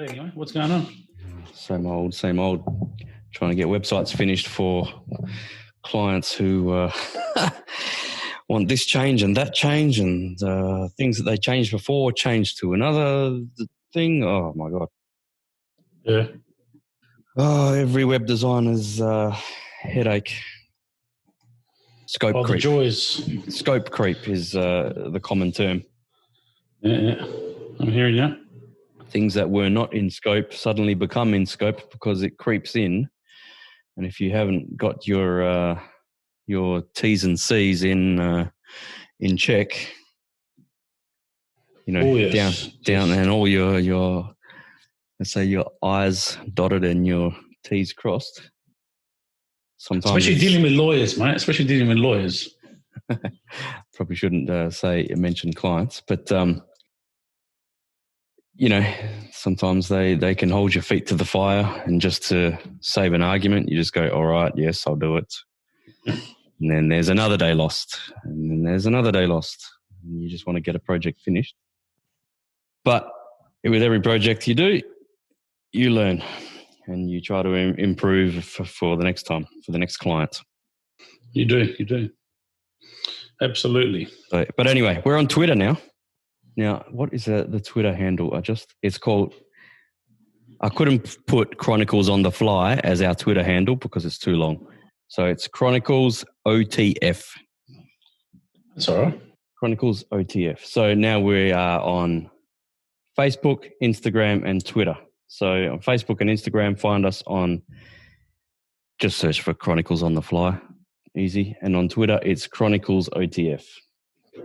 So anyway, what's going on? Same old. Trying to get websites finished for clients who want this change and that change, and things that they changed before change to another thing. Oh my God. Yeah. Oh, every web designer's headache. Scope creep. The joys. Scope creep is the common term. Yeah. I'm hearing you. Things that were not in scope suddenly become in scope because it creeps in. And if you haven't got your T's and C's in check, you know, down and all your let's say your I's dotted and your T's crossed. Sometimes, especially dealing with lawyers, mate. Especially dealing with lawyers. Probably shouldn't mention clients, but you know, sometimes they can hold your feet to the fire, and just to save an argument, you just go, all right, yes, I'll do it. And then there's another day lost, and then there's another day lost, and you just want to get a project finished. But with every project you do, you learn, and you try to improve for the next time, for the next client. You do. Absolutely. So, but anyway, we're on Twitter now. Now, what is the Twitter handle? It's called, I couldn't put Chronicles on the fly as our Twitter handle because it's too long. So it's Chronicles OTF. That's all right. Chronicles OTF. So now we are on Facebook, Instagram, and Twitter. So on Facebook and Instagram, find us on, just search for Chronicles on the fly. Easy. And on Twitter, it's Chronicles OTF.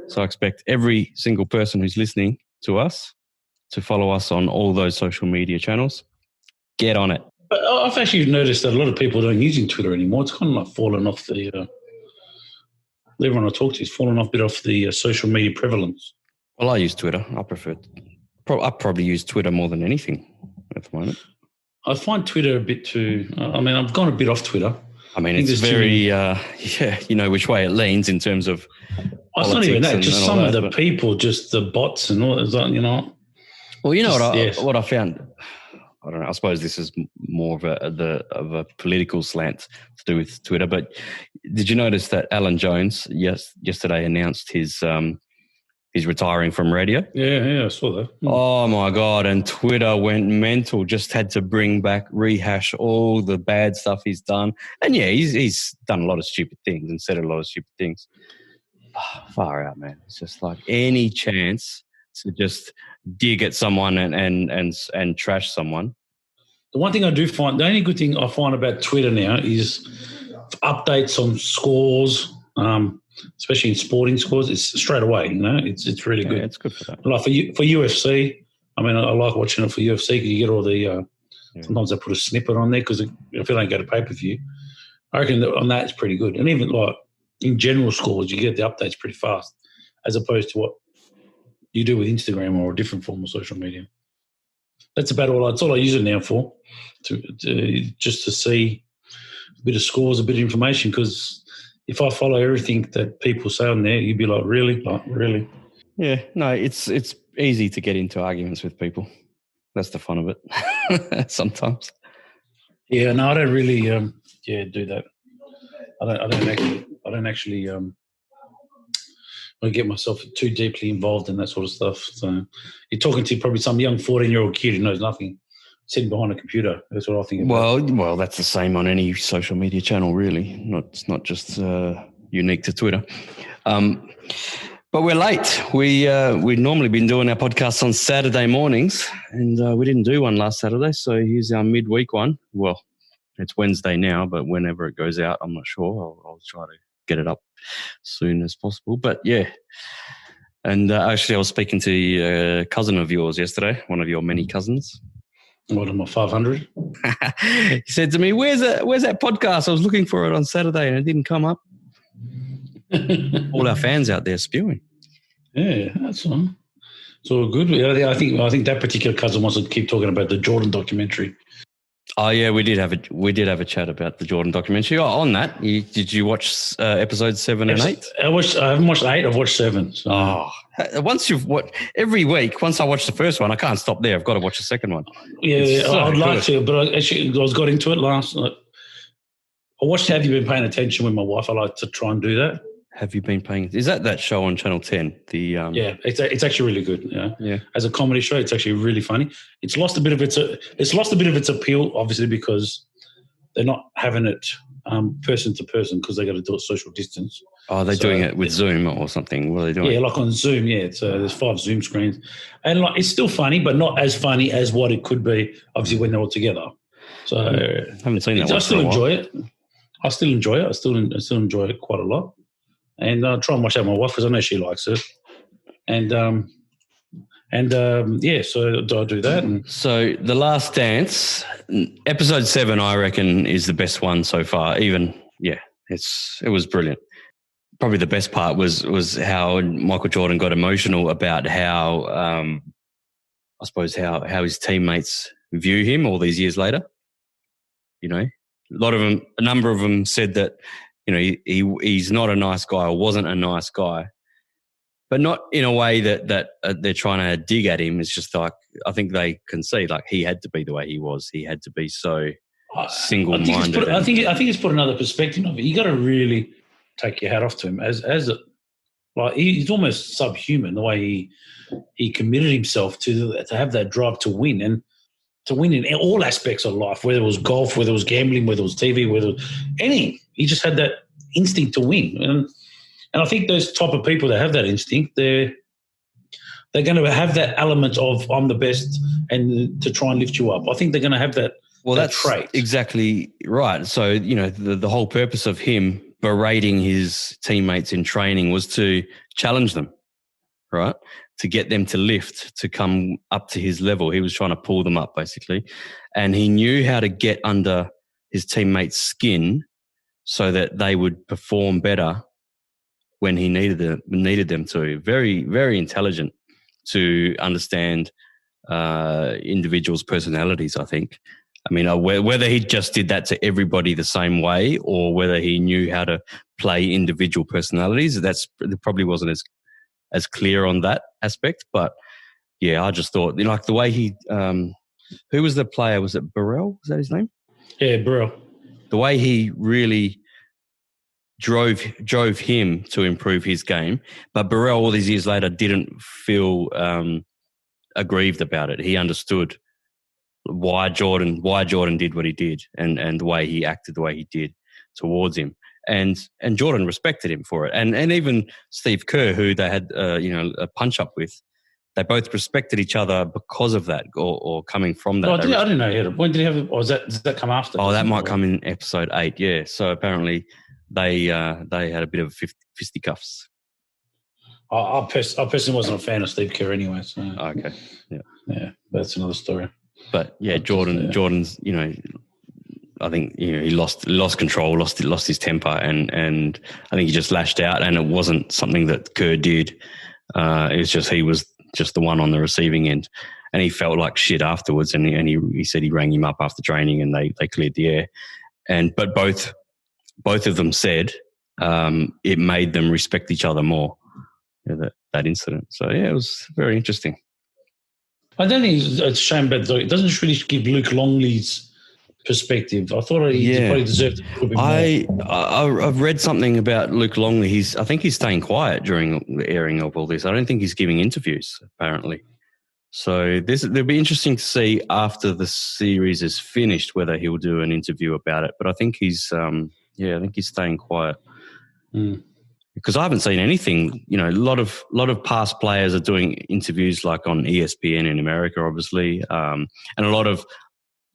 So I expect every single person who's listening to us to follow us on all those social media channels. Get on it. But I've actually noticed that a lot of people don't using Twitter anymore. It's kind of like fallen off the everyone I talk to is fallen off a bit off the social media prevalence. Well, I use Twitter. I prefer. I probably use Twitter more than anything at the moment. I find Twitter a bit too. I mean, I've gone a bit off Twitter. I mean, it's very, you know which way it leans in terms of. It's not even that. Just some of the people, just the bots and all that. You know. Well, you know what I found. I don't know. I suppose this is more of a political slant to do with Twitter. But did you notice that Alan Jones yesterday announced he's retiring from radio? Yeah, I saw that. Oh my God! And Twitter went mental. Just had to rehash all the bad stuff he's done. And yeah, he's done a lot of stupid things and said a lot of stupid things. Far out, man. It's just like any chance to just dig at someone and trash someone. The one thing I do find, the only good thing I find about Twitter now is updates on scores, especially in sporting scores. It's straight away, you know. It's really good. It's good for that. Like for UFC, I mean, I like watching it for UFC because you get all the. Sometimes they put a snippet on there because if they don't go to pay-per-view, I reckon that on that it's pretty good. And even like in general scores, you get the updates pretty fast, as opposed to what you do with Instagram or a different form of social media. That's about all. That's all I use it now for, just to see a bit of scores, a bit of information. Because if I follow everything that people say on there, you'd be like, really? Like, really? Yeah, no, it's easy to get into arguments with people. That's the fun of it. Sometimes. Yeah, no, I don't really. Do that. I don't actually. I get myself too deeply involved in that sort of stuff. So you're talking to probably some young 14-year-old kid who knows nothing, sitting behind a computer. That's what I think about. Well, that's the same on any social media channel, really. It's not just unique to Twitter. But we're late. We'd normally been doing our podcasts on Saturday mornings, and we didn't do one last Saturday. So here's our midweek one. Well, it's Wednesday now, but whenever it goes out, I'm not sure. I'll try to get it up soon as possible. But yeah, and actually I was speaking to a cousin of yours yesterday, one of your many cousins. One of my 500. He said to me, where's that podcast? I was looking for it on Saturday and it didn't come up. All our fans out there spewing. Yeah, that's all. It's all good. I think that particular cousin wants to keep talking about the Jordan documentary. Oh yeah, we did have a chat about the Jordan documentary. On that, did you watch episodes 7 and 8? I haven't watched 8. I've watched 7. So. Once you've watched every week, once I watch the first one, I can't stop there. I've got to watch the second one. Yeah, so I'd like to, but I got into it last night. I watched Have You Been Paying Attention with my wife. I like to try and do that. Have you been paying? Is that show on Channel 10? Yeah, it's actually really good. Yeah. As a comedy show, it's actually really funny. It's lost a bit of its appeal, obviously, because they're not having it person to person because they got to do it social distance. Oh, they're doing it with Zoom or something. What are they doing? Yeah, like on Zoom. Yeah, there's 5 Zoom screens, and like it's still funny, but not as funny as what it could be. Obviously, when they're all together. So I haven't seen that. I still enjoy it. I still enjoy it quite a lot. And I try and watch that with my wife because I know she likes it. And so I do that. And so The Last Dance, episode 7, I reckon, is the best one so far. It was brilliant. Probably the best part was how Michael Jordan got emotional about how, I suppose, how his teammates view him all these years later. You know, a number of them said that, you know, he's not a nice guy or wasn't a nice guy, but not in a way that they're trying to dig at him. It's just like, I think they can see, like, he had to be the way he was. He had to be so single-minded. I think it's put another perspective of it. You got to really take your hat off to him he's almost subhuman the way he committed himself to have that drive to win and to win in all aspects of life, whether it was golf, whether it was gambling, whether it was TV, whether it was anything. He just had that instinct to win. And I think those type of people that have that instinct, they're going to have that element of I'm the best and to try and lift you up. I think they're going to have that, that's trait. Exactly right. So, you know, the whole purpose of him berating his teammates in training was to challenge them, right? To get them to lift, to come up to his level. He was trying to pull them up, basically. And he knew how to get under his teammates' skin so that they would perform better when he needed them to. Very, very intelligent to understand individuals' personalities, I think. I mean, whether he just did that to everybody the same way or whether he knew how to play individual personalities, it probably wasn't as clear on that aspect. But yeah, I just thought, you know, like the way he, who was the player? Was it Burrell? Was that his name? Yeah, Burrell. The way he really drove him to improve his game, but Burrell all these years later didn't feel aggrieved about it. He understood why Jordan did what he did and the way he acted the way he did towards him. And Jordan respected him for it. And even Steve Kerr, who they had a punch up with, they both respected each other because of that or coming from that. I didn't know. When did he have it? Or does that come after? Oh, that might come in episode 8, yeah. So apparently they had a bit of fisticuffs. I personally wasn't a fan of Steve Kerr anyway. So. Okay, yeah. Yeah, that's another story. But yeah, Jordan's, you know, I think, you know, he lost control, lost his temper, and I think he just lashed out. And it wasn't something that Kerr did. It was just he was just the one on the receiving end, and he felt like shit afterwards. And he said he rang him up after training, and they cleared the air. But both of them said it made them respect each other more. You know, that incident. So yeah, it was very interesting. I don't think it's a shame, but it doesn't really give Luke Longley's perspective. I thought he probably deserved a little bit more. I've read something about Luke Longley. I think he's staying quiet during the airing of all this. I don't think he's giving interviews, apparently. So it'll be interesting to see after the series is finished whether he'll do an interview about it. But I think he's staying quiet. Mm. Because I haven't seen anything. You know, a lot of past players are doing interviews like on ESPN in America, obviously, and a lot of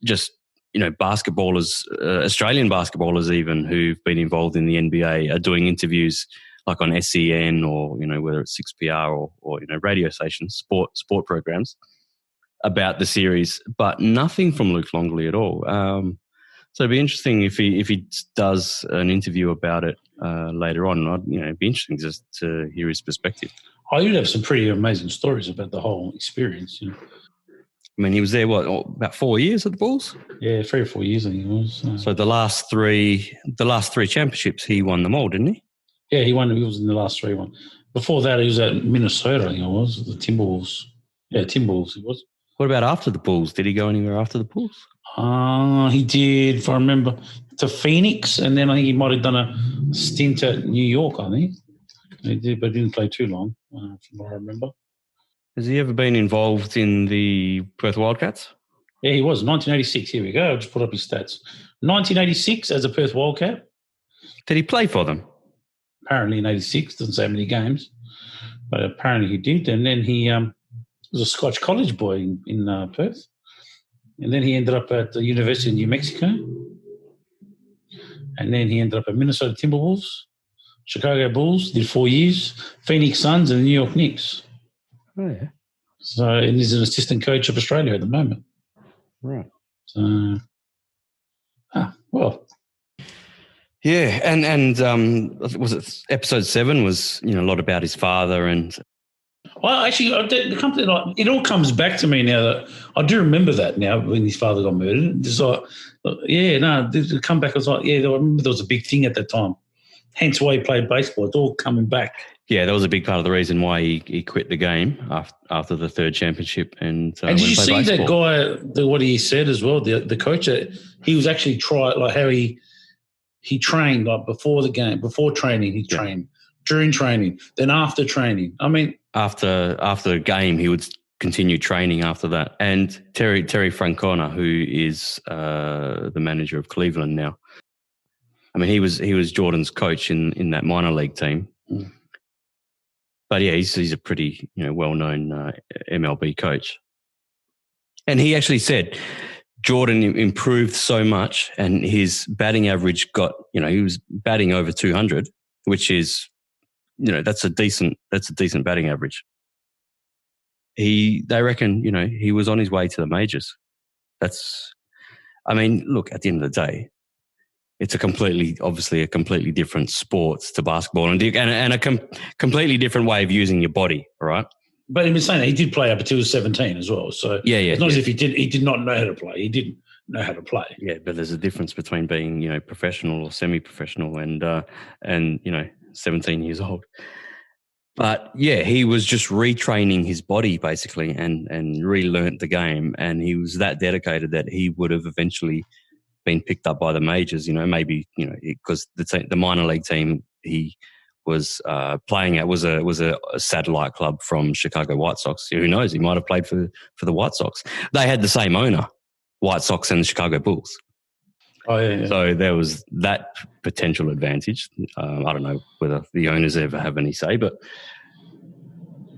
just, you know, basketballers, Australian basketballers even, who've been involved in the NBA are doing interviews like on SEN or, you know, whether it's 6PR or you know, radio stations, sport programs about the series, but nothing from Luke Longley at all. So it'd be interesting if he does an interview about it later on. It'd be interesting just to hear his perspective. You'd have some pretty amazing stories about the whole experience. You know? I mean, he was there, about 4 years at the Bulls? Yeah, 3 or 4 years, I think it was. So the last three championships, he won them all, didn't he? Yeah, he won. He was in the last 3 ones. Before that, he was at Minnesota, I think it was, the Timberwolves. Yeah, Timberwolves he was. What about after the Bulls? Did he go anywhere after the Bulls? He did, if I remember, to Phoenix, and then I think he might have done a stint at New York, I think. He did, but didn't play too long, from what I remember. Has he ever been involved in the Perth Wildcats? Yeah, he was. 1986, here we go. I'll just put up his stats. 1986 as a Perth Wildcat. Did he play for them? Apparently in 86, doesn't say how many games, but apparently he did. And then he was a Scotch college boy in Perth. And then he ended up at the University of New Mexico. And then he ended up at Minnesota Timberwolves, Chicago Bulls, did 4 years, Phoenix Suns and the New York Knicks. Oh, yeah. So, and he's an assistant coach of Australia at the moment. Right. So, well. Yeah, and was it episode 7 was, a lot about his father and... Well, actually, it all comes back to me now that I do remember that now when his father got murdered. It's like, the comeback was like, I remember there was a big thing at that time. Hence why he played baseball. It's all coming back. Yeah, that was a big part of the reason why he quit the game after the 3rd championship. And did you see baseball. That guy, what he said as well, the coach, he was actually how he trained, like before the game, before training, he trained, during training, then after training. I mean... After a game, he would continue training after that. And Terry Francona, who is the manager of Cleveland now, I mean, he was Jordan's coach in that minor league team. Mm. But yeah, he's a pretty well-known MLB coach. And he actually said Jordan improved so much, and his batting average got he was batting over 200, which is that's a decent batting average. They reckon he was on his way to the majors. Look, at the end of the day, it's obviously a completely different sport to basketball and a completely different way of using your body, right? But he was saying that he did play up until he was 17 as well. So it's not as if he did not know how to play. He didn't know how to play. Yeah, but there's a difference between being professional or semi-professional and 17 years old. But yeah, he was just retraining his body basically and relearnt the game, and he was that dedicated that he would have eventually been picked up by the majors, maybe, because the minor league team he was playing at was a satellite club from Chicago White Sox. Who knows? He might have played for the White Sox. They had the same owner, White Sox and the Chicago Bulls. Oh, yeah. So there was that potential advantage. I don't know whether the owners ever have any say, but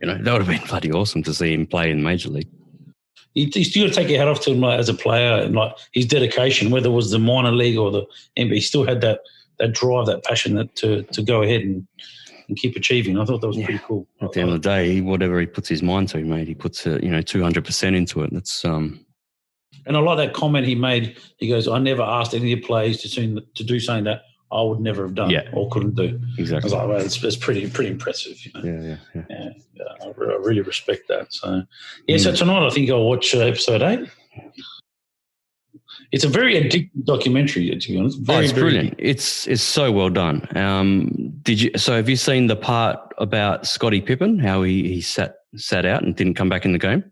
that would have been bloody awesome to see him play in Major League. You still got to take your hat off to him as a player and his dedication, whether it was the minor league or the NBA. He still had that drive, that passion to go ahead and keep achieving. I thought that was pretty cool. At the end of the day, whatever he puts his mind to, mate, he puts 200% into it. That's And I like that comment he made. He goes, "I never asked any of the players to do something that I would never have done or couldn't do." Exactly. I was like, well, it's pretty impressive. Yeah. I really respect that. So, so tonight I think I'll watch episode 8. It's a very addictive documentary, to be honest. It's brilliant. It's so well done. Have you seen the part about Scotty Pippen, how he sat out and didn't come back in the game?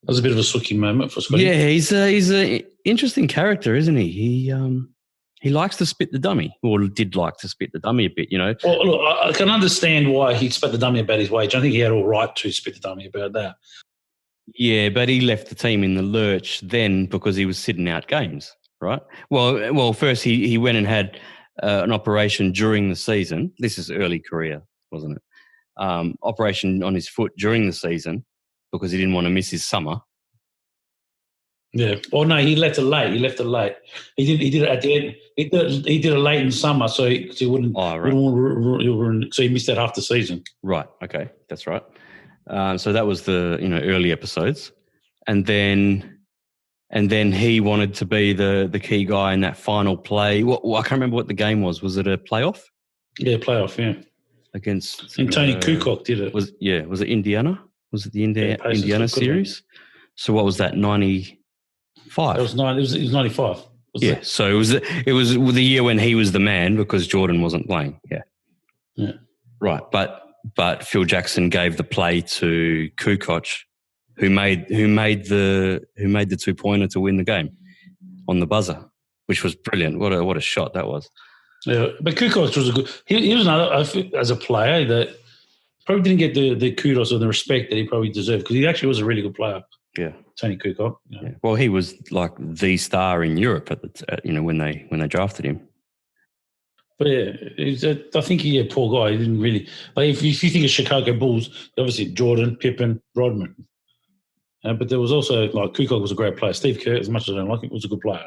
That was a bit of a sookie moment for Scotty. Yeah, he's an interesting character, isn't he? He likes to spit the dummy, or did like to spit the dummy a bit, Well, look, I can understand why he spit the dummy about his wage. I think he had all right to spit the dummy about that. Yeah, but he left the team in the lurch then because he was sitting out games, right? Well, first he went and had an operation during the season. This is early career, wasn't it? Operation on his foot during the season because he didn't want to miss his summer. Yeah. Well, no, he left it late. He did it at the end. He did it late in summer, so he wouldn't. Oh, right. So he missed that half the season. Right. Okay, that's right. So that was the early episodes, and then he wanted to be the key guy in that final play. I can't remember what the game was. Was it a playoff? Yeah, playoff. Yeah, against and Tony Kukoc did it. Was it Indiana? Was it the Indiana series? So what was that, 95? It was 95. Yeah, so it was the year when he was the man because Jordan wasn't playing. Yeah. Right, but Phil Jackson gave the play to Kukoc, who made the 2-pointer to win the game on the buzzer, which was brilliant. What a shot that was. Yeah, but Kukoc was a good. He was another as a player that probably didn't get the kudos or the respect that he probably deserved because he actually was a really good player. Yeah, Tony Kukoc. Yeah. Well, he was like the star in Europe when they drafted him. But yeah, I think poor guy. He didn't really. Like if you think of Chicago Bulls, obviously Jordan, Pippen, Rodman. But there was also like Kukoc was a great player. Steve Kerr, as much as I don't like him, was a good player.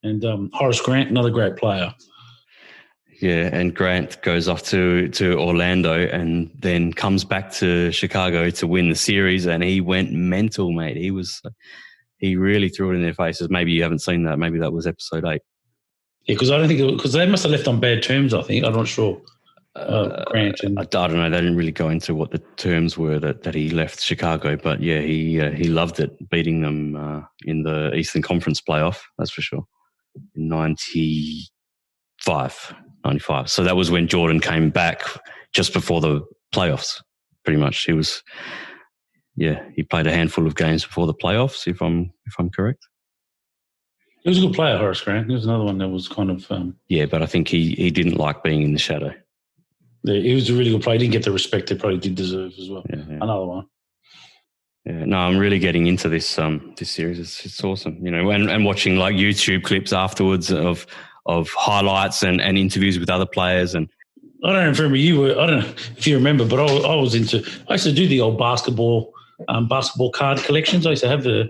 And Horace Grant, another great player. Yeah, and Grant goes off to Orlando and then comes back to Chicago to win the series, and he went mental, mate. He really threw it in their faces. Maybe you haven't seen that. Maybe that was episode 8. Yeah, because I don't think because they must have left on bad terms. I think I'm not sure. Grant and I don't know. They didn't really go into what the terms were that he left Chicago, but yeah, he loved it, beating them in the Eastern Conference playoff. That's for sure. In 95. So that was when Jordan came back just before the playoffs. Pretty much, he played a handful of games before the playoffs. If I'm correct. He was a good player, Horace Grant. There was another one that was kind of yeah, but I think he didn't like being in the shadow. Yeah, he was a really good player. He didn't get the respect he probably did deserve as well. Yeah. Another one. Yeah, no, I'm really getting into this series. It's awesome, and watching like YouTube clips afterwards of highlights and interviews with other players. And I don't know if you remember, but I used to do the old basketball card collections. I used to have I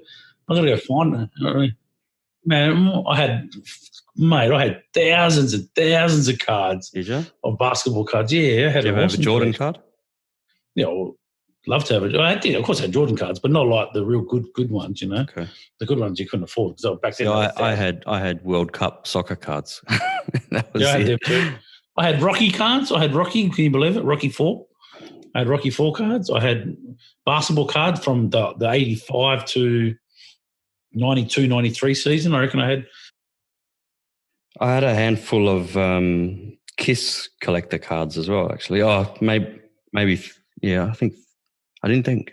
got to go find them. Man, I had thousands and thousands of cards. Did you? Of basketball cards. Yeah, I had. Did you ever have a Jordan card? Yeah, well, love to have it. I did, of course, I had Jordan cards, but not like the real good ones. Okay. The good ones you couldn't afford because back then. I had World Cup soccer cards. That was I had them too. I had Rocky cards. I had Rocky. Can you believe it? Rocky 4. I had Rocky 4 cards. I had basketball cards from the 85 to 92, 93 season. I reckon I had a handful of Kiss collector cards as well, actually. Oh, maybe yeah, I didn't think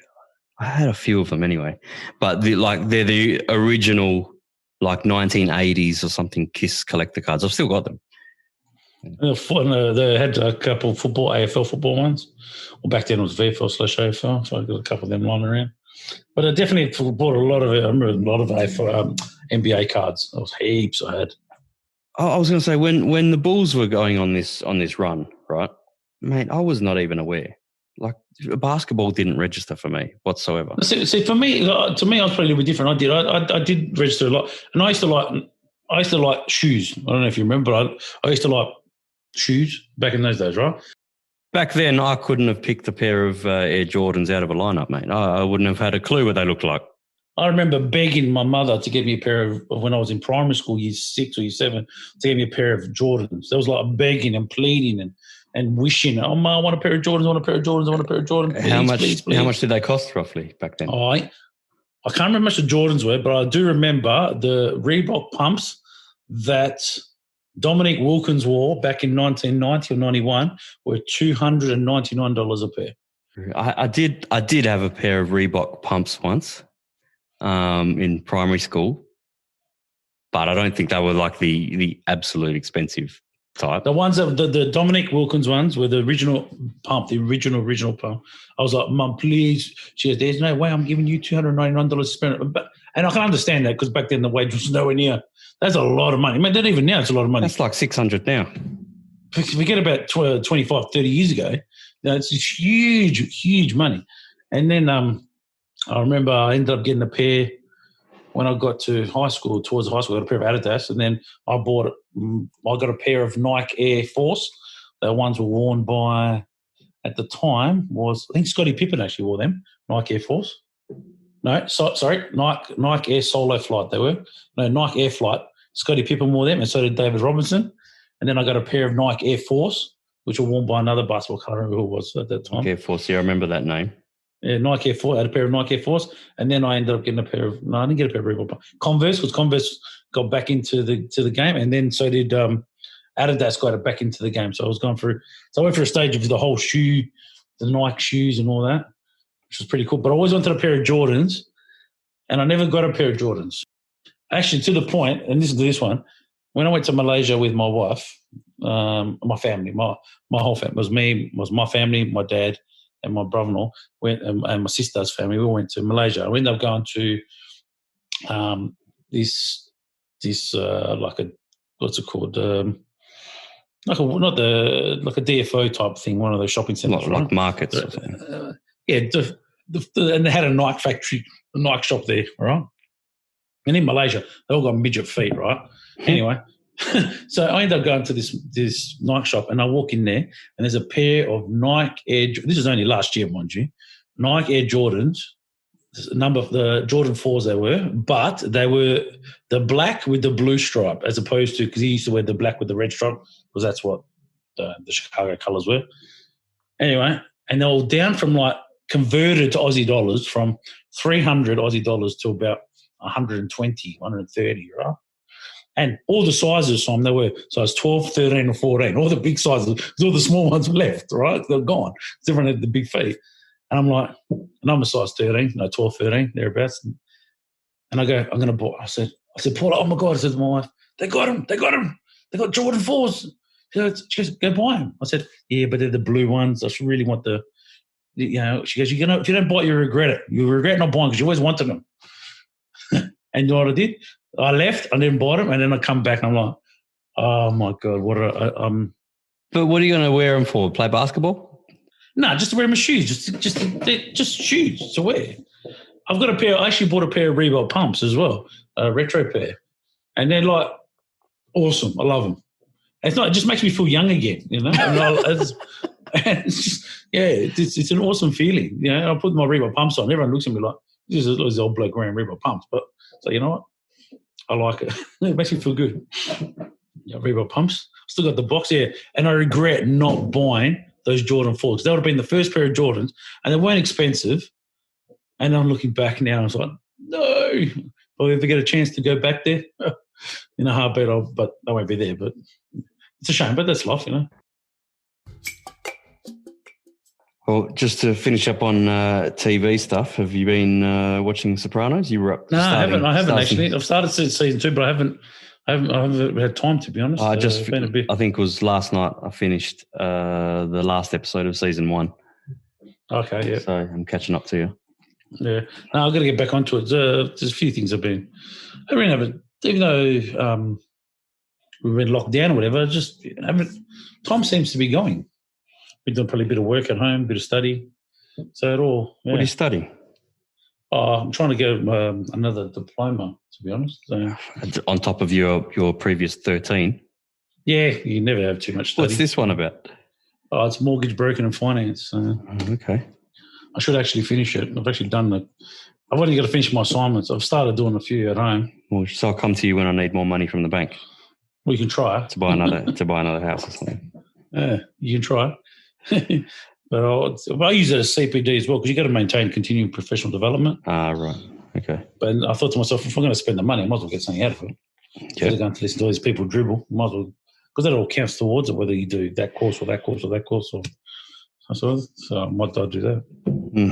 I had a few of them anyway. But they're the original 1980s or something Kiss collector cards. I've still got them. They had a couple of AFL football ones. Well, back then it was VFL/AFL, so I got a couple of them lying around. But I definitely bought a lot of it. I remember a lot of AFL, NBA cards. There was heaps I had. I was going to say when the Bulls were going on this run, right, mate, I was not even aware. Like basketball didn't register for me whatsoever. See, for me, I was probably a little bit different. I did register a lot, and I used to like shoes. I don't know if you remember. I used to like shoes back in those days, right? Back then, I couldn't have picked a pair of Air Jordans out of a lineup, mate. I wouldn't have had a clue what they looked like. I remember begging my mother to get me a pair of, when I was in primary school, year 6 or year 7, to get me a pair of Jordans. There was like begging and pleading and wishing, oh, Ma, I want a pair of Jordans, I want a pair of Jordans, I want a pair of Jordans. Please, please. How much did they cost roughly back then? I can't remember how much the Jordans were, but I do remember the Reebok pumps that Dominic Wilkins wore back in 1990 or 91 were $299 a pair. I did have a pair of Reebok pumps once in primary school, but I don't think they were like the absolute expensive type. The ones that the Dominic Wilkins ones were the original pump, the original pump. I was like, Mum, please. She goes, there's no way I'm giving you $299 to spend it. And I can understand that because back then the wage was nowhere near. That's a lot of money. I mean, that even now it's a lot of money. That's like $600 now. Forget about 25, 30 years ago. It's huge, huge money. And then I remember I ended up getting a pair when I got to high school, towards high school, I got a pair of Adidas, and then I got a pair of Nike Air Force. The ones were worn by, at the time, I think Scotty Pippen actually wore them, Nike Air Force. No, sorry, Nike Air Solo Flight they were. No, Nike Air Flight. Scotty Pippen wore them, and so did David Robinson. And then I got a pair of Nike Air Force, which were worn by another basketball player, who it was at that time. Nike Air Force, yeah, I remember that name. Nike Air Force. I had a pair of Nike Air Force, and then I ended up getting I didn't get a pair of Reebok Converse, because Converse got back into the game, and then so did Adidas got it back into the game. So I was going through. So I went for a stage of the whole shoe, the Nike shoes and all that, which was pretty cool. But I always wanted a pair of Jordans, and I never got a pair of Jordans. Actually, to the point, and this is this one, when I went to Malaysia with my wife, my family, my whole family, was my family, my dad, and my brother-in-law, and my sister's family. We all went to Malaysia. We ended up going to this like a, what's it called? Like a DFO type thing, one of those shopping centres, like markets or something. And they had a Nike factory, a Nike shop there, right? And in Malaysia, they all got midget feet, right? Anyway, so I ended up going to this Nike shop, and I walk in there, and there's a pair of Nike Air. This is only last year, mind you. Nike Air Jordans, the Jordan 4s they were, but they were the black with the blue stripe, as opposed to, because he used to wear the black with the red stripe, because that's what the Chicago colours were. Anyway, and they were down from like converted to Aussie dollars from 300 Aussie dollars to about 120, 130, right? And all the sizes from they were size 12, 13, or 14. All the big sizes, all the small ones were left, right? They're gone. Everyone had the big feet. And I'm like, and I'm a size 13, 12, 13, thereabouts. And I go, I'm going to buy. I said, Paula, oh my God. I said to my wife, they got them. They got Jordan 4s. She goes, go buy them. I said, yeah, but they're the blue ones. I should really want she goes, if you don't buy it, you regret it. You regret not buying because you always wanted them. And you know what I did? I left, I didn't buy them, and then I come back and I'm like, oh my God, But what are you going to wear them for? Play basketball? No, just to wear my shoes, just shoes to wear. I've got a pair. I actually bought a pair of Reebok pumps as well, a retro pair, and they're like awesome. I love them. It just makes me feel young again, you know. It's an awesome feeling, you know. I put my Reebok pumps on. Everyone looks at me like, this is those old bloke wearing Reebok pumps, but so you know what? I like it. It makes me feel good. Yeah, Reebok pumps. Still got the box here, and I regret not buying those Jordan 4s. That would have been the first pair of Jordans, and they weren't expensive. And I'm looking back now, and I was like, no. If I ever get a chance to go back there, in a heartbeat, but I won't be there. But it's a shame, but that's life, you know. Well, just to finish up on TV stuff, have you been watching Sopranos? You were up. No, I haven't actually. I've started season 2, but I haven't had time, to be honest. I think it was last night I finished the last episode of season 1. Okay, yeah. So I'm catching up to you. Yeah. No, I've got to get back onto it. There's a few things even though we've been locked down or whatever, time seems to be going. Been doing probably a bit of work at home, a bit of study. So it all. Yeah. What are you studying? I'm trying to get another diploma, to be honest. So. On top of your previous 13? Yeah, you never have too much study. What's this one about? It's mortgage, broking and finance. Okay. I should actually finish it. I've actually done it. I've only got to finish my assignments. I've started doing a few at home. Well, so I'll come to you when I need more money from the bank. We can try to buy another house or something. Yeah, you can try. But I use it as CPD as well, because you've got to maintain continuing professional development. Right. Okay. But I thought to myself, if I'm going to spend the money, I might as well get something out of it. Instead of going to listen to all these people dribble, might as well, because that all counts towards it, whether you do that course or that course or that course. So I might do that.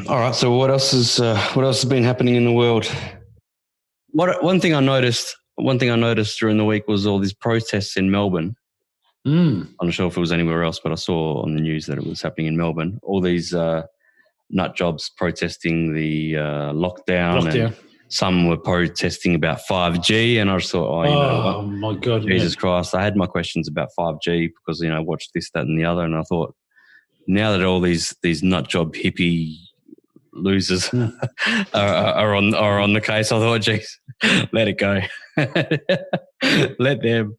All right. So what else has been happening in the world? One thing I noticed during the week was all these protests in Melbourne. I'm not sure if it was anywhere else, but I saw on the news that it was happening in Melbourne. All these nut jobs protesting the lockdown. And some were protesting about 5G, and I just thought, oh my God, Jesus Christ! I had my questions about 5G because I watched this, that, and the other, and I thought, now that all these nut job hippie losers are on the case, I thought, geez, let it go. let them.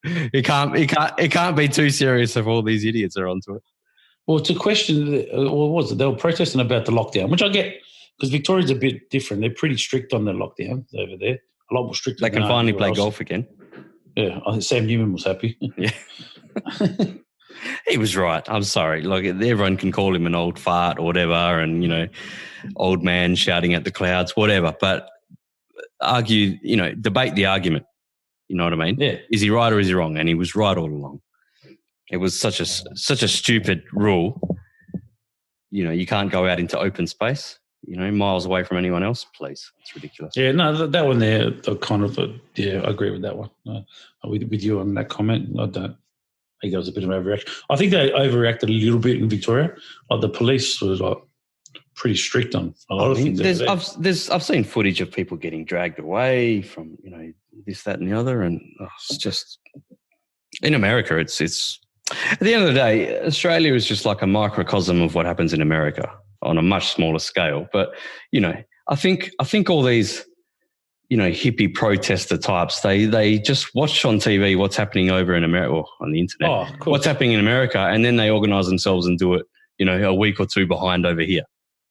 It can't be too serious if all these idiots are onto it. Well, to question, what was it? They were protesting about the lockdown, which I get, because Victoria's a bit different. They're pretty strict on their lockdown over there. A lot more strict. They can finally play golf again. Yeah, I think Sam Newman was happy. Yeah. He was right. I'm sorry. Like, everyone can call him an old fart or whatever, and, you know, old man shouting at the clouds, whatever. But argue, you know, debate the argument. You know what I mean? Yeah. Is he right or is he wrong? And he was right all along. It was such a stupid rule. You know, you can't go out into open space, you know, miles away from anyone else, please. It's ridiculous. Yeah, no, that one there, I agree with that one. With you on that comment, I don't. I think that was a bit of an overreaction. I think they overreacted a little bit in Victoria. Like, the police was like pretty strict on a lot of things. I've seen footage of people getting dragged away from, you know, this, that, and the other, and it's just, in America, it's at the end of the day, Australia is just like a microcosm of what happens in America on a much smaller scale. But, you know, I think all these, you know, hippie protester types, they just watch on TV what's happening over in America, or on the internet, what's happening in America, and then they organise themselves and do it, you know, a week or two behind over here.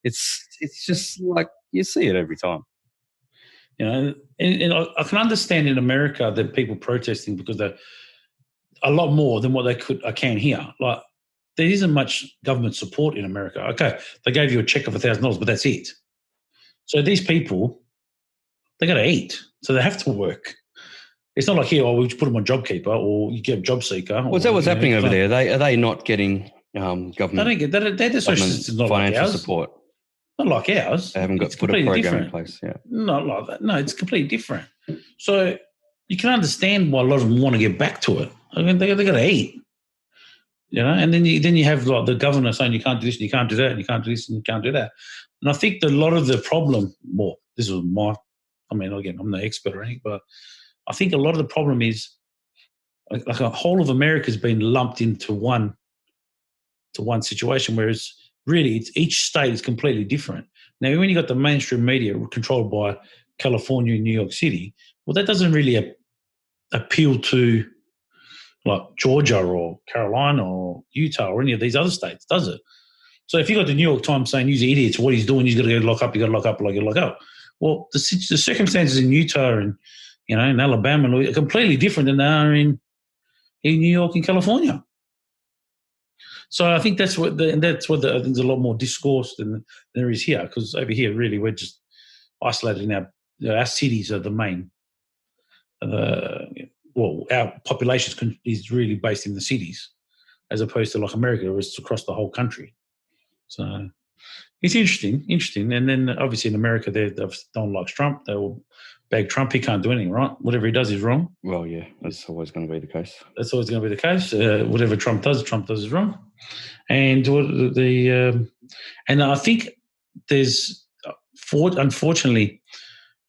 It's just like, you see it every time. You know, and I can understand in America that people protesting because they're a lot more than what I can here. Like, there isn't much government support in America. Okay, they gave you a check of $1,000, but that's it. So these people, they got to eat, so they have to work. It's not like here, we just put them on JobKeeper, or you get a job seeker. What's happening over there? Are they not getting government? They don't get that. Their social system's not financial like ours. support. Not like ours. They haven't got put a program in place. Yeah, not like that. No, it's completely different. So you can understand why a lot of them want to get back to it. I mean, they got to eat, you know. And then you have like the governor saying you can't do this, and you can't do that, and you can't do this, and you can't do that. And I think that a lot of the problem, well, this was again, I'm no expert or anything, but I think a lot of the problem is like a whole of America has been lumped into one situation, whereas really each state is completely different. Now, when you got the mainstream media controlled by California and New York City, well, that doesn't really appeal to like Georgia or Carolina or Utah or any of these other states, does it? So if you got the New York Times saying he's idiots, what he's doing, he's got to go lock up, you got to lock up, like you lock up. Well, the circumstances in Utah and, you know, in Alabama are completely different than they are in New York and California. So I think that's what I think there's a lot more discourse than there is here, because over here really we're just isolated in our cities are the main. Our population is really based in the cities, as opposed to like America, where it's across the whole country. So it's interesting. And then obviously in America, they don't like Trump. They will bag Trump. He can't do anything, right? Whatever he does is wrong. Well, yeah, that's always going to be the case. Whatever Trump does is wrong. And and I think there's, unfortunately,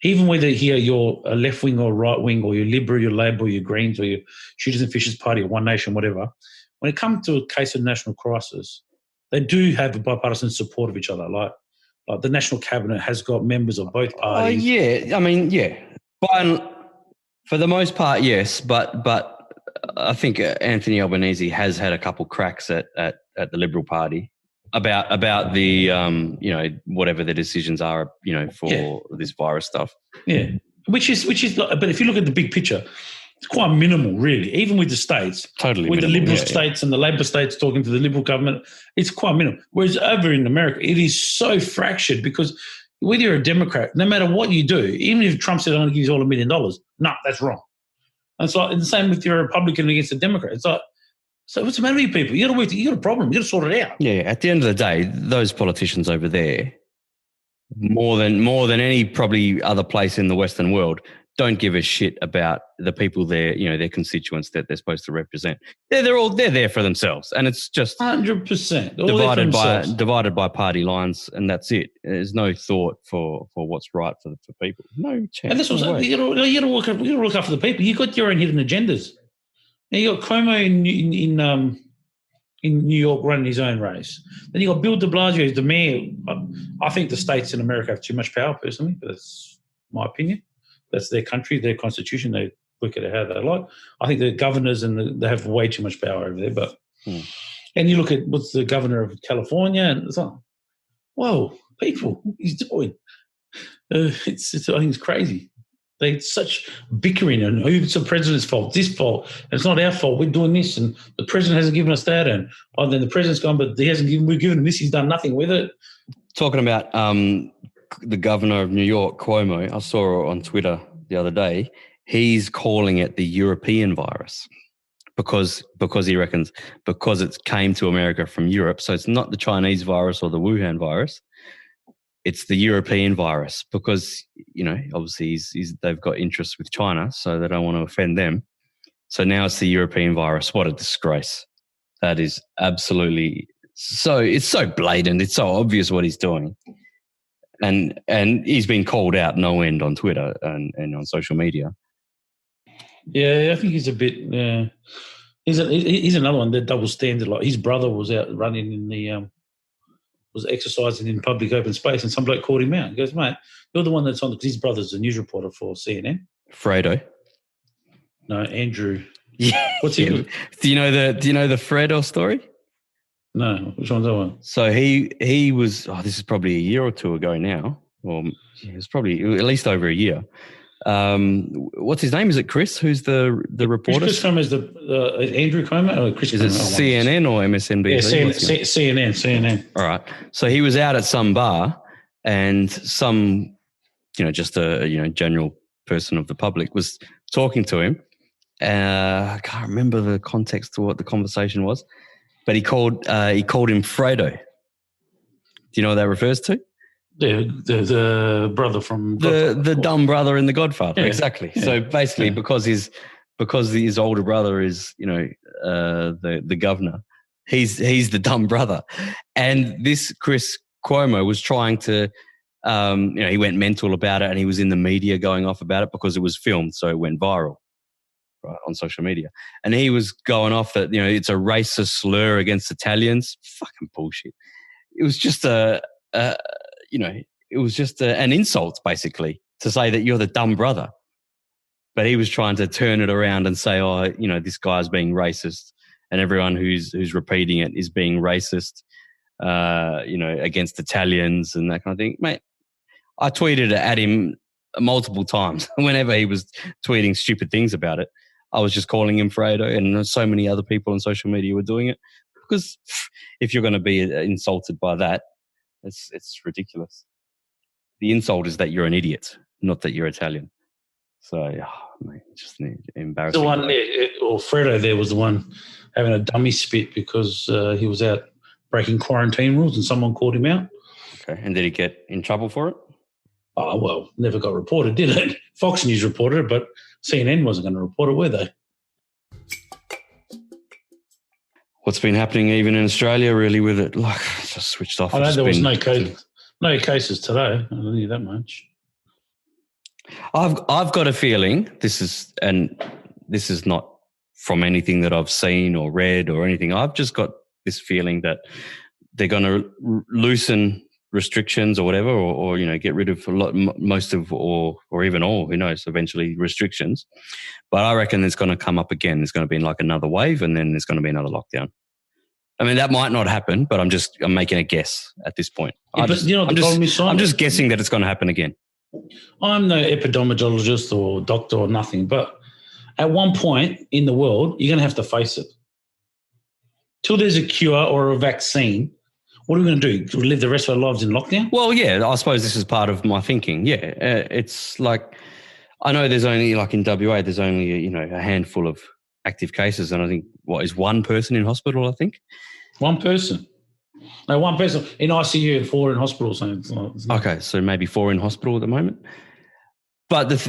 even whether here you're a left wing or right wing, or you're Liberal, you're Labor, or you're Greens, or you're Shooters and Fishers Party, or One Nation, whatever, when it comes to a case of national crisis, they do have a bipartisan support of each other. Like the National Cabinet has got members of both parties. Yeah, I mean, yeah. For the most part, yes, but I think Anthony Albanese has had a couple cracks at the Liberal Party about the you know, whatever the decisions are, you know, for this virus stuff. Yeah, which is but if you look at the big picture, it's quite minimal, really. Even with the states, totally with minimal, the Liberal states and the Labor states talking to the Liberal government, it's quite minimal. Whereas over in America, it is so fractured, because whether you're a Democrat, no matter what you do, even if Trump said I'm going to give you all $1 million, no, that's wrong. And it's like the same with your Republican against a Democrat. It's like, so what's the matter with you people? You got a problem. You got to sort it out. Yeah, at the end of the day, those politicians over there, more than any probably other place in the Western world, don't give a shit about the people their constituents that they're supposed to represent. They're there for themselves, and it's just 100% divided by party lines, and that's it. There's no thought for what's right for people. No chance. And this was you got to look after the people. You got your own hidden agendas. Now you got Cuomo in New York running his own race. Then you got Bill de Blasio, who's the mayor. I think the states in America have too much power, personally, but that's my opinion. That's their country, their constitution. They work it how they like. I think the governors they have way too much power over there. But and you look at what's the governor of California, and it's like, whoa, people, what he's doing. I think it's crazy. They such bickering and it's the president's fault, this fault. And it's not our fault. We're doing this, and the president hasn't given us that, and then the president's gone, but he hasn't given. We've given him this. He's done nothing with it. Talking about the governor of New York, Cuomo, I saw on Twitter the other day. He's calling it the European virus because he reckons because it came to America from Europe. So it's not the Chinese virus or the Wuhan virus. It's the European virus because, obviously they've got interests with China, so they don't want to offend them. So now it's the European virus. What a disgrace. That is absolutely so. It's so blatant. It's so obvious what he's doing. And he's been called out no end on Twitter and on social media. Yeah, I think he's a bit. He's another one that double standard. Like his brother was out running in the was exercising in public open space, and some bloke called him out. He goes, "Mate, you're the one that's on." Because his brother's a news reporter for CNN. Fredo. No, Andrew. Yeah. What's he? Do you know the Fredo story? No, which one's that one? So he was. This is probably a year or two ago now. Well, it was probably at least over a year. What's his name? Is it Chris? Who's the reporter? Chris Cuomo is the Andrew Cuomo or Chris? Is it CNN or MSNBC? Yeah, CNN. All right. So he was out at some bar, and some, just a general person of the public was talking to him. I can't remember the context to what the conversation was, but he called him Fredo. Do you know what that refers to? The brother from Godfather. The dumb brother in The Godfather, yeah, exactly. Yeah, so basically, because his older brother is the governor, he's the dumb brother, and this Chris Cuomo was trying to, he went mental about it, and he was in the media going off about it because it was filmed, so it went viral, right, on social media, and he was going off that it's a racist slur against Italians. Fucking bullshit. It was just it was just an insult, basically, to say that you're the dumb brother. But he was trying to turn it around and say, this guy's being racist, and everyone who's repeating it is being racist, against Italians and that kind of thing. Mate, I tweeted at him multiple times. Whenever he was tweeting stupid things about it, I was just calling him Fredo, and so many other people on social media were doing it. Because if you're going to be insulted by that, it's ridiculous. The insult is that you're an idiot, not that you're Italian. So, mate, just embarrassing. The one, or Fredo there was the one having a dummy spit because he was out breaking quarantine rules and someone called him out. Okay, and did he get in trouble for it? Oh, well, never got reported, did it? Fox News reported it, but CNN wasn't going to report it, were they? What's been happening even in Australia really with it? Like, just switched off. I know there was no cases today. I don't think that much. I've got a feeling this is not from anything that I've seen or read or anything. I've just got this feeling that they're going to loosen restrictions or whatever, or get rid of most of or even all, who knows, eventually restrictions. But I reckon it's going to come up again. There's going to be like another wave, and then there's going to be another lockdown. I mean, that might not happen, but I'm making a guess at this point. Yeah, I'm just guessing that it's going to happen again. I'm no epidemiologist or doctor or nothing, but at one point in the world, you're going to have to face it. Till there's a cure or a vaccine, what are we going to do? Live the rest of our lives in lockdown? Well, yeah, I suppose this is part of my thinking. Yeah, it's like, I know there's only, like in WA, there's only, a handful of active cases. And I think, is one person in hospital, I think? One person. No, one person in ICU and 4 in hospital. Okay, so maybe 4 in hospital at the moment. But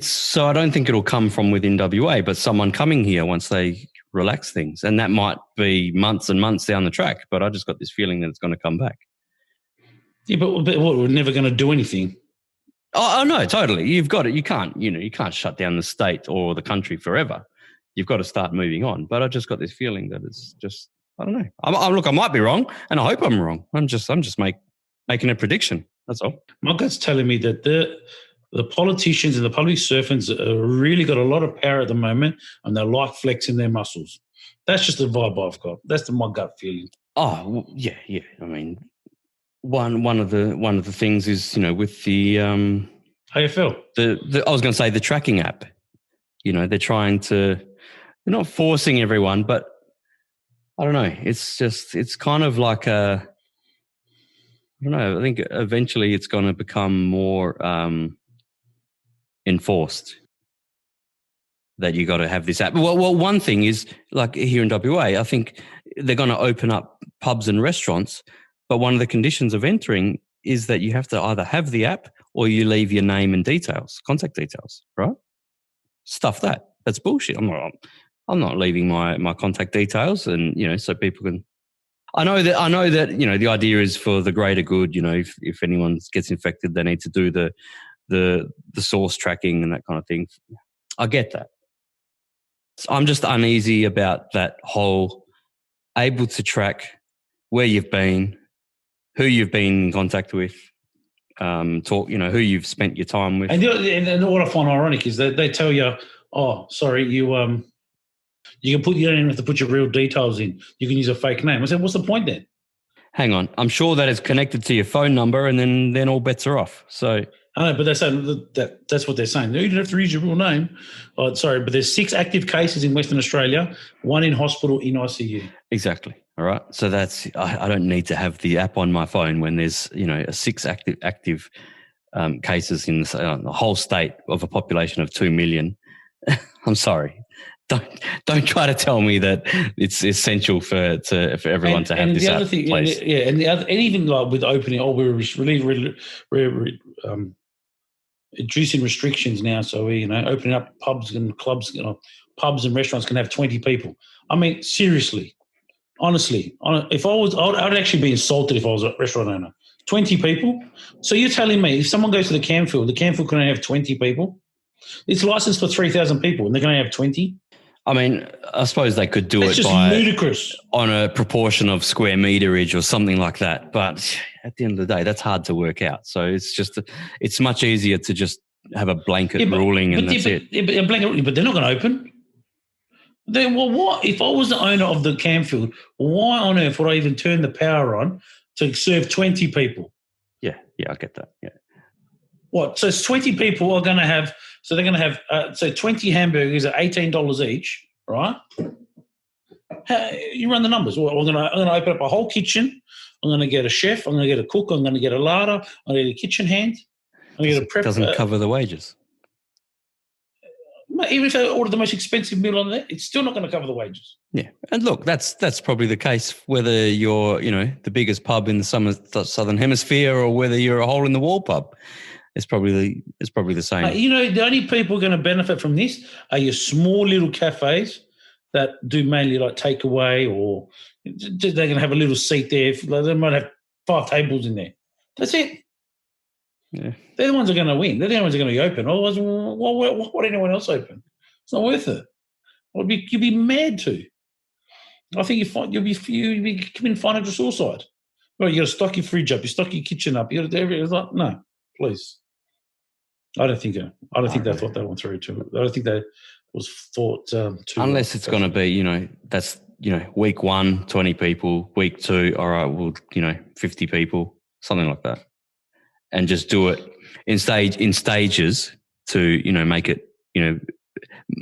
so I don't think it'll come from within WA, but someone coming here once they relax things. And that might be months and months down the track, but I just got this feeling that it's going to come back. Yeah, but what, we're never going to do anything. Oh, no, totally. You've got it. You can't shut down the state or the country forever. You've got to start moving on. But I just got this feeling that it's just, I don't know. Look, I might be wrong, and I hope I'm wrong. I'm just making a prediction. That's all. My gut's telling me that the politicians and the public servants really got a lot of power at the moment, and they like flexing their muscles. That's just the vibe I've got. That's my gut feeling. Oh, yeah. I mean, one of the things is, with the AFL. I was going to say the tracking app. They're not forcing everyone, but I don't know. It's kind of like I don't know. I think eventually it's going to become more enforced that you got to have this app. Well, one thing is, like here in WA, I think they're going to open up pubs and restaurants, but one of the conditions of entering is that you have to either have the app or you leave your name and details, contact details, right? Stuff that. That's bullshit. I'm not leaving my contact details, and so people can. I know that the idea is for the greater good. If anyone gets infected, they need to do the source tracking and that kind of thing. I get that. I'm just uneasy about that whole able to track where you've been, who you've been in contact with, who you've spent your time with. And what I find ironic is that they tell you, oh, sorry, you don't even have to put your real details in. You can use a fake name. I said, what's the point then? Hang on. I'm sure that it's connected to your phone number, and then all bets are off. So I know, but they're saying that's what they're saying. You don't have to use your real name. Oh, sorry, but there's 6 active cases in Western Australia, 1 in hospital in ICU. Exactly. All right. So I don't need to have the app on my phone when there's 6 active cases in the whole state of a population of 2 million. I'm sorry. Don't try to tell me that it's essential for everyone to have this app in place. And even like with opening, we're really reducing restrictions now. So we opening up pubs and clubs. Pubs and restaurants can have 20 people. I mean, seriously, honestly, if I'd actually be insulted if I was a restaurant owner. 20 people. So you're telling me if someone goes to the Camfield can only have 20 people? It's licensed for 3,000 people, and they're going to have 20. I mean, I suppose they could do That's it just by ludicrous on a proportion of square meterage or something like that. But at the end of the day, that's hard to work out. So it's much easier to just have a blanket ruling and that's it. But they're not going to open. What if I was the owner of the Camfield? Why on earth would I even turn the power on to serve 20 people? Yeah, I get that. Yeah. What? So it's 20 people are going to have. So they're going to have 20 hamburgers at $18 each, right? You run the numbers. Well, I'm going to open up a whole kitchen. I'm going to get a chef. I'm going to get a cook. I'm going to get a larder. I'm going to get a kitchen hand. I'm going to get a prep. Doesn't cover the wages. Even if they order the most expensive meal on there, it's still not going to cover the wages. Yeah, and look, that's probably the case whether you're the biggest pub in the southern hemisphere or whether you're a hole in the wall pub. It's probably the same. The only people going to benefit from this are your small little cafes that do mainly like takeaway, or they're going to have a little seat there. They might have 5 tables in there. That's it. Yeah. They're the ones that are going to win. They're the ones that are going to be open. Otherwise, why would anyone else open? It's not worth it. You'd be mad to. I think you'll be committing financial suicide. Well, you got to stock your fridge up, you stock your kitchen up. You got to do everything. It's like, no, please. I don't think they thought that one through too. I don't think that was thought too. Unless it's going to be, that's week 1, 20 people. Week 2, all right, well, 50 people, something like that, and just do it in stages to make it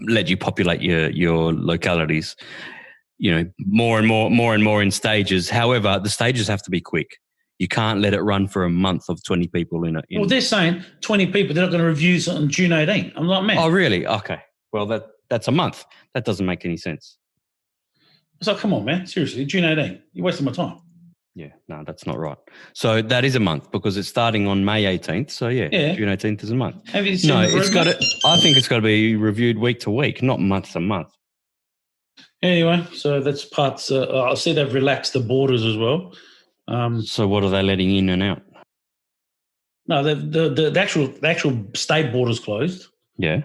let you populate your localities. More and more in stages. However, the stages have to be quick. You can't let it run for a month of 20 people in it. Well, they're saying 20 people. They're not going to review on June 18th. I'm like, man. Oh, really? Okay. Well, that's a month. That doesn't make any sense. It's like, come on, man. Seriously, June 18th. You're wasting my time. Yeah, no, that's not right. So that is a month because it's starting on May 18th. So yeah. June 18th is a month. Have you seen I think it's got to be reviewed week to week, not month to month. Anyway, so that's parts. I see they've relaxed the borders as well. So what are they letting in and out? No, the actual state borders closed. Yeah.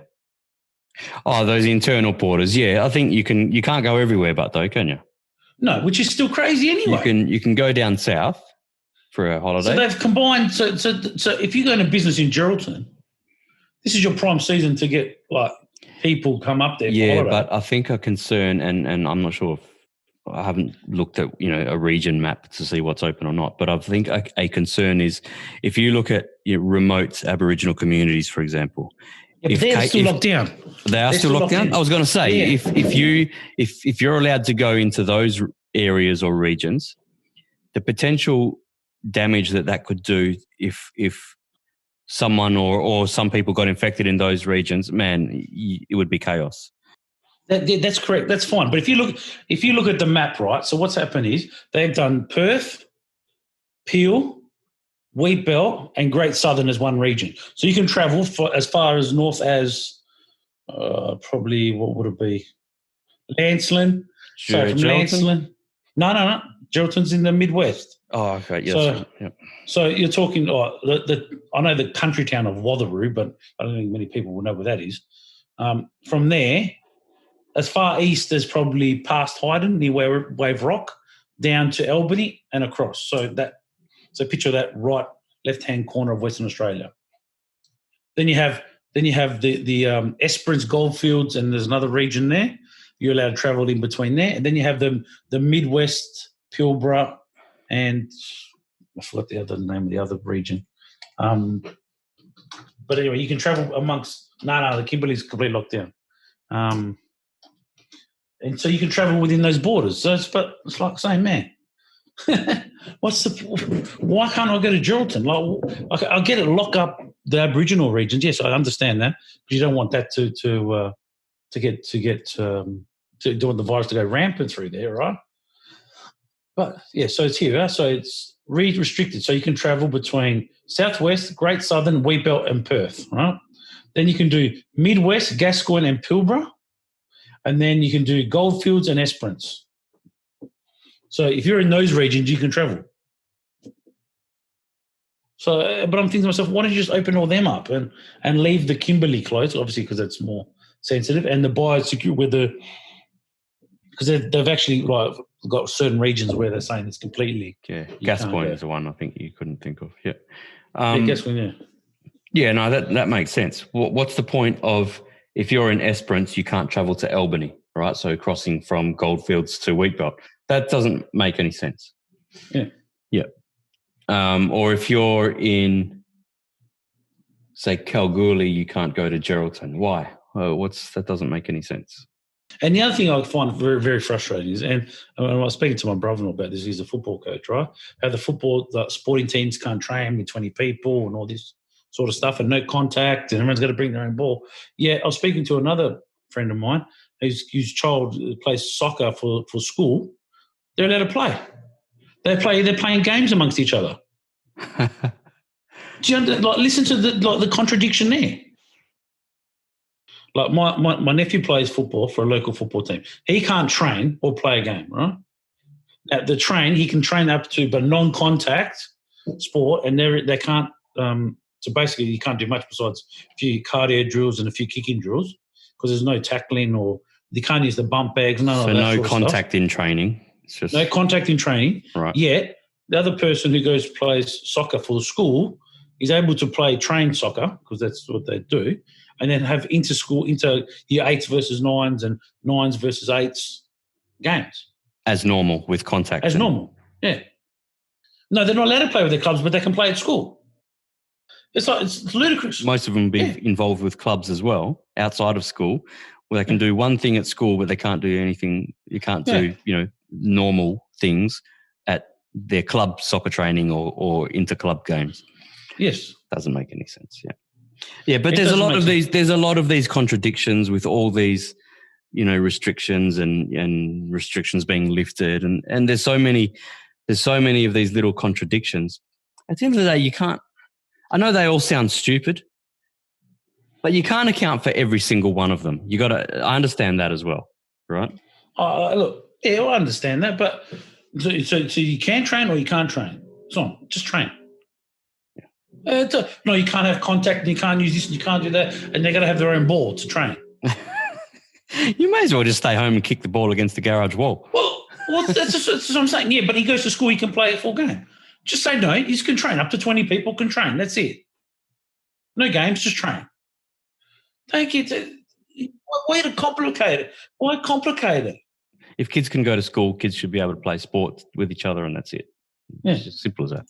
Oh, those internal borders. Yeah, I think you can't go everywhere, but though, can you? No, which is still crazy anyway. You can go down south for a holiday. So they've combined. So if you go into business in Geraldton, this is your prime season to get like people come up there. Yeah, but I think a concern, and I'm not sure if I haven't looked at a region map to see what's open or not. But I think a concern is if you look at remote Aboriginal communities, for example. Yeah, but they're still locked down. They are still locked down? I was going to say, if you're allowed to go into those areas or regions, the potential damage that could do if someone or some people got infected in those regions, man, it would be chaos. That's correct. That's fine. But if you look at the map, right? So what's happened is they've done Perth, Peel, Wheatbelt, and Great Southern as one region. So you can travel for as far as north as probably, what would it be? Lancelin. Sure, so from Lancelin. No. Geraldton's in the Midwest. Oh, okay. Yes. So you're talking. I know the country town of Watheroo, but I don't think many people will know where that is. From there, as far east as probably past Hyden near Wave Rock, down to Albany and across. So picture that right left-hand corner of Western Australia. Then you have the Esperance Goldfields, and there's another region there. You're allowed to travel in between there, and then you have the Midwest, Pilbara, and I forgot the other name of the other region. But anyway, you can travel amongst. No, the Kimberley's completely locked down, and so you can travel within those borders. So it's like saying, man, why can't I go to Geraldton? Like, I'll get it, lock up the Aboriginal regions. Yes, I understand that, because you don't want that to want the virus to go rampant through there, right? But yeah, so it's here. So it's restricted. So you can travel between Southwest, Great Southern, Wheatbelt, and Perth, right? Then you can do Midwest, Gascoyne, and Pilbara, and then you can do Goldfields and Esperance. So if you're in those regions, you can travel. So, but I'm thinking to myself, why don't you just open all them up and leave the Kimberley closed, obviously because it's more sensitive, and the biosecure because they've actually got certain regions where they're saying it's completely. Yeah, Gascoyne is the one I think you couldn't think of. Yeah, Gascoyne. Yeah. Yeah, no, that makes sense. What's the point of if you're in Esperance, you can't travel to Albany, right? So crossing from Goldfields to Wheatbelt. That doesn't make any sense. Yeah. Yeah. Or if you're in, say, Kalgoorlie, you can't go to Geraldton. Why? That doesn't make any sense. And the other thing I find very, very frustrating is, and I was speaking to my brother-in-law about this, he's a football coach, right? How the sporting teams can't train with 20 people and all this sort of stuff, and no contact, and everyone's got to bring their own ball. Yeah, I was speaking to another friend of mine whose child plays soccer for school. They're allowed to play. They're playing games amongst each other. Do you listen to the contradiction there? Like my nephew plays football for a local football team. He can't train or play a game, right? Now he can train up to, but non-contact sport, and they can't. So basically, you can't do much besides a few cardio drills and a few kicking drills, because there's no tackling, or you can't use the bump bags. So no contact in training. It's just no contact in training. Right. Yet the other person who plays soccer for the school is able to play train soccer, because that's what they do, and then have inter year 8s versus 9s and 9s versus 8s games. As normal with contact. As normal, yeah. No, they're not allowed to play with their clubs, but they can play at school. It's ludicrous. Most of them be involved with clubs as well, outside of school, where they can do one thing at school, but they can't do anything. You can't do, normal things at their club soccer training or inter-club games. Yes. Doesn't make any sense, yeah. Yeah, but there's a lot of these contradictions with all these, restrictions and restrictions being lifted, and there's so many of these little contradictions. At the end of the day, you can't. I know they all sound stupid, but you can't account for every single one of them. I understand that as well, right? Look, yeah, I understand that, but so you can train or you can't train. So just train. No, you can't have contact, and you can't use this, and you can't do that, and they're going to have their own ball to train. You may as well just stay home and kick the ball against the garage wall. Well, that's what I'm saying. Yeah, but he goes to school, he can play a full game. Just say no, he can train. Up to 20 people can train. That's it. No games, just train. Thank you. Why to complicate it? Why complicate it? If kids can go to school, kids should be able to play sport with each other, and that's it. Yeah. It's as simple as that.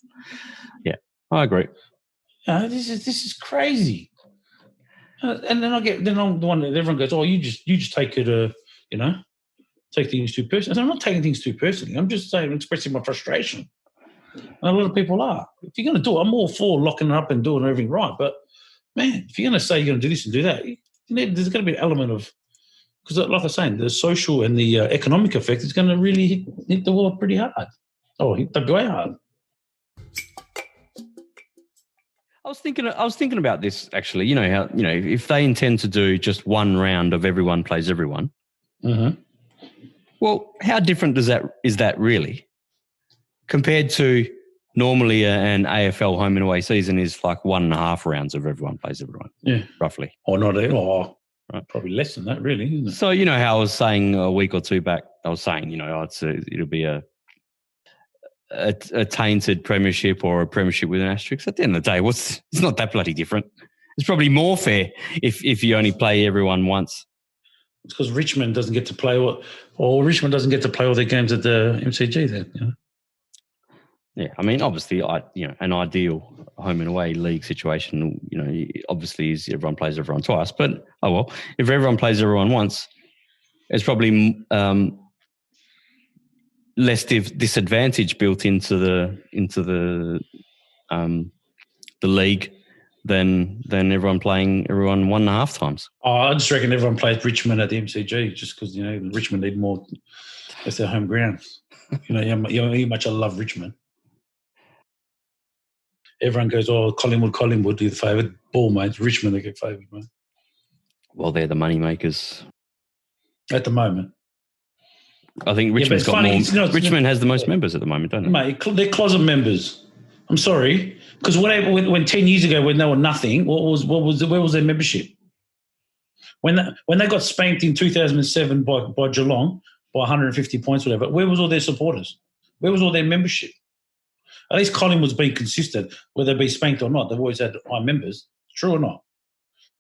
Yeah, I agree. This is crazy. And then I'm the one that everyone goes, oh, you just take it, take things too personally. I said, I'm not taking things too personally. I'm just expressing my frustration. And a lot of people are. If you're going to do it, I'm all for locking it up and doing everything right. But, man, if you're going to say you're going to do this and do that, there's going to be an element of, because like I was saying, the social and the economic effect is going to really hit the world pretty hard. Oh, hit the way hard. I was thinking about this actually. You know how if they intend to do just one round of everyone plays everyone. Mm-hmm. Well, how different is that really compared to normally an AFL home and away season is like 1.5 rounds of everyone plays everyone. Yeah, roughly. Or not at all. Right. Probably less than that, really, isn't it? So how I was saying a week or two back, I was saying it'll be a tainted premiership or a premiership with an asterisk. At the end of the day, it's not that bloody different. It's probably more fair if you only play everyone once. It's because Richmond doesn't get to play Richmond doesn't get to play all their games at the MCG then. Yeah, I mean, obviously, an ideal home and away league situation, obviously is everyone plays everyone twice. But if everyone plays everyone once, it's probably less disadvantage built into the league than everyone playing everyone 1.5 times. Oh, I just reckon everyone plays Richmond at the MCG just because Richmond need more. It's their home ground. How much I love Richmond. Everyone goes, oh, Collingwood do the favourite. Ball, mate. Richmond, they get favoured, mate. Well, they're the money makers. At the moment. I think Richmond's got more. Richmond has the most members at the moment, don't they? Mate, they're closet members. I'm sorry. Because when 10 years ago when they were nothing, where was their membership? When they got spanked in 2007 by Geelong by 150 points, whatever, where was all their supporters? Where was all their membership? At least Collingwood's been consistent, whether they be spanked or not. They've always had high members. True or not?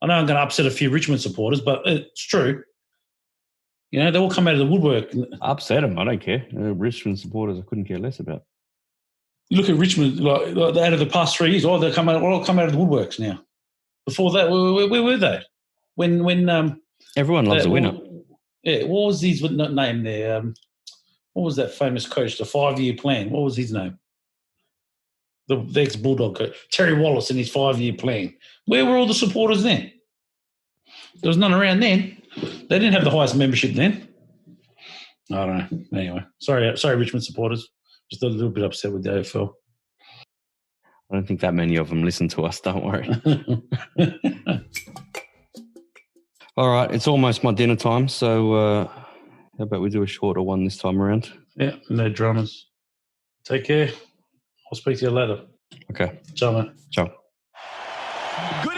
I know I'm going to upset a few Richmond supporters, but it's true. They all come out of the woodwork. Upset them, I don't care. Richmond supporters, I couldn't care less about. You look at Richmond, like out of the past 3 years, they all come out of the woodworks now. Before that, where were they? When everyone loves a winner. Yeah, what was his name there? What was that famous coach? The 5-year plan. What was his name? The ex-Bulldog coach, Terry Wallace, and his 5-year plan. Where were all the supporters then? There was none around then. They didn't have the highest membership then. I don't know. Anyway, sorry, Richmond supporters. Just a little bit upset with the AFL. I don't think that many of them listen to us. Don't worry. All right, it's almost my dinner time, so how about we do a shorter one this time around? Yeah, no dramas. Take care. I'll speak to you later. Okay. Ciao, mate. Ciao. Good